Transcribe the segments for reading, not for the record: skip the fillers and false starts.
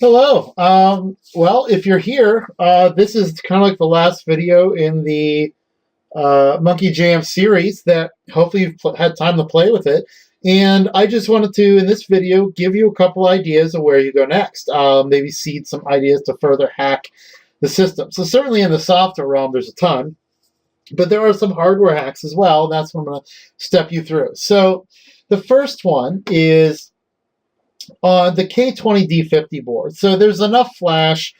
Hello. Well, if you're here, this is kind of like the last video in the MonkeyJam series that hopefully you've had time to play with it. And I just wanted to, in this video, give you a couple ideas of where you go next. Maybe seed some ideas to further hack the system. So certainly in the software realm, there's a ton. But there are some hardware hacks as well. And that's what I'm going to step you through. So the first one is on the K20D50 board. So there's enough flash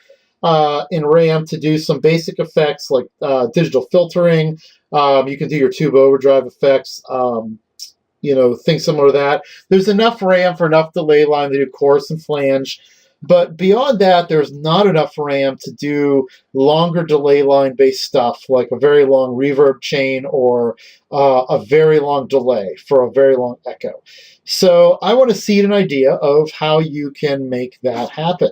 in RAM to do some basic effects like digital filtering. You can do your tube overdrive effects, things similar to that. There's enough RAM for enough delay line to do chorus and flange. But beyond that, there's not enough RAM to do longer delay line based stuff like a very long reverb chain or a very long delay for a very long echo. So I want to seed an idea of how you can make that happen.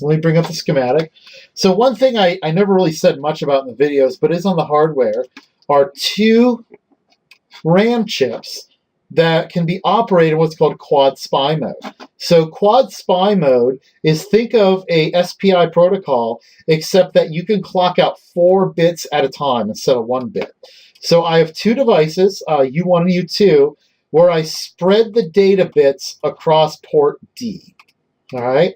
Let me bring up the schematic. So one thing I never really said much about in the videos, but is on the hardware, are two RAM chips that can be operated in what's called quad SPI mode. So quad SPI mode is, think of a SPI protocol, except that you can clock out 4 bits at a time instead of 1 bit. So I have two devices, U1 and U2, where I spread the data bits across port D. All right?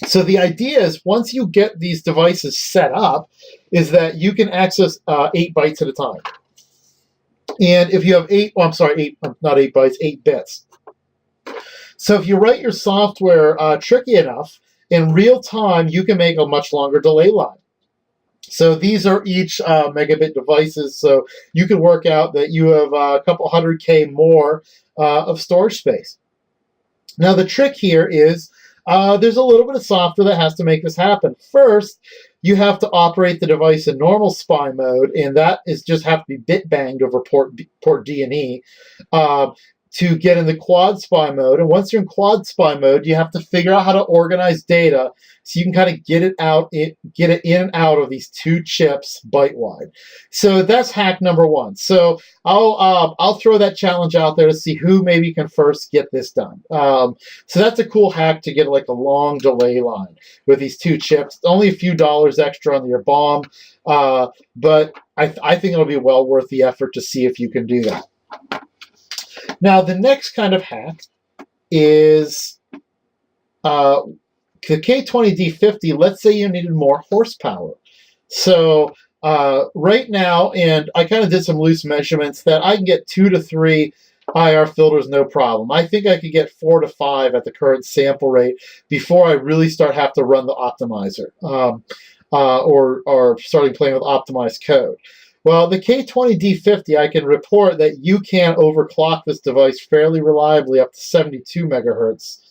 So the idea is, once you get these devices set up, is that you can access 8 bytes at a time. And if you have 8 bits. So if you write your software tricky enough, in real time, you can make a much longer delay line. So these are each megabit devices, so you can work out that you have a couple 100K more of storage space. Now the trick here is there's a little bit of software that has to make this happen. First, you have to operate the device in normal SPI mode, and that is just have to be bit banged over port D and E to get in the quad SPI mode. And once you're in quad SPI mode, you have to figure out how to organize data so you can kind of get it in and out of these two chips byte wide. So that's hack number one. So I'll throw that challenge out there to see who maybe can first get this done. So that's a cool hack to get like a long delay line with these two chips. Only a few dollars extra on your BOM, but I think it'll be well worth the effort to see if you can do that. Now, the next kind of hack is the K20D50. Let's say you needed more horsepower. So right now, and I kind of did some loose measurements, that I can get 2 to 3 IR filters no problem. I think I could get 4 to 5 at the current sample rate before I really have to run the optimizer or starting playing with optimized code. Well, the K20D50, I can report that you can overclock this device fairly reliably up to 72 megahertz,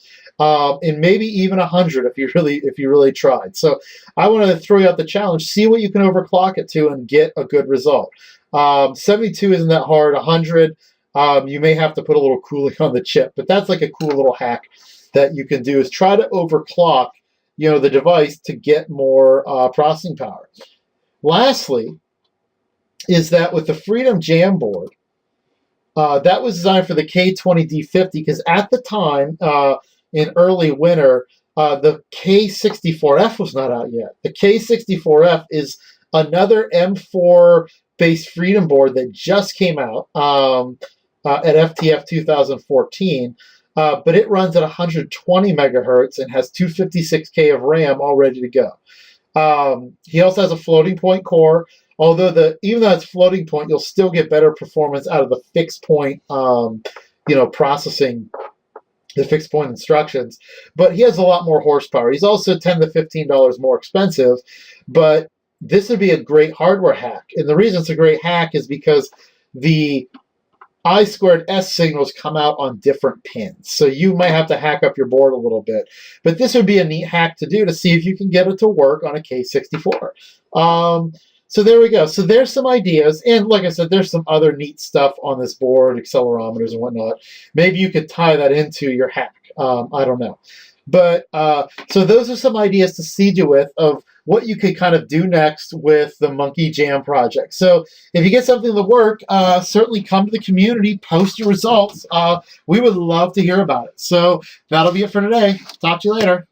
and maybe even 100 if you really tried. So I wanted to throw you out the challenge, see what you can overclock it to and get a good result. 72 isn't that hard. 100, you may have to put a little cooling on the chip, but that's like a cool little hack that you can do, is try to overclock, the device to get more processing power. Lastly, is that with the Freedom Jam board, that was designed for the K20D50 because at the time, in early winter, the K64F was not out yet. The K64F is another M4-based Freedom board that just came out at FTF 2014, but it runs at 120 megahertz and has 256K of RAM all ready to go. He also has a floating point core. Although even though it's floating point, you'll still get better performance out of the fixed point, processing, the fixed point instructions. But he has a lot more horsepower. He's also $10 to $15 more expensive. But this would be a great hardware hack. And the reason it's a great hack is because the I2S signals come out on different pins. So you might have to hack up your board a little bit. But this would be a neat hack to do to see if you can get it to work on a K64. So there we go. So there's some ideas. And like I said, there's some other neat stuff on this board, accelerometers and whatnot. Maybe you could tie that into your hack. I don't know. But so those are some ideas to seed you with of what you could kind of do next with the MonkeyJam project. So if you get something to work, certainly come to the community, post your results. We would love to hear about it. So that'll be it for today. Talk to you later.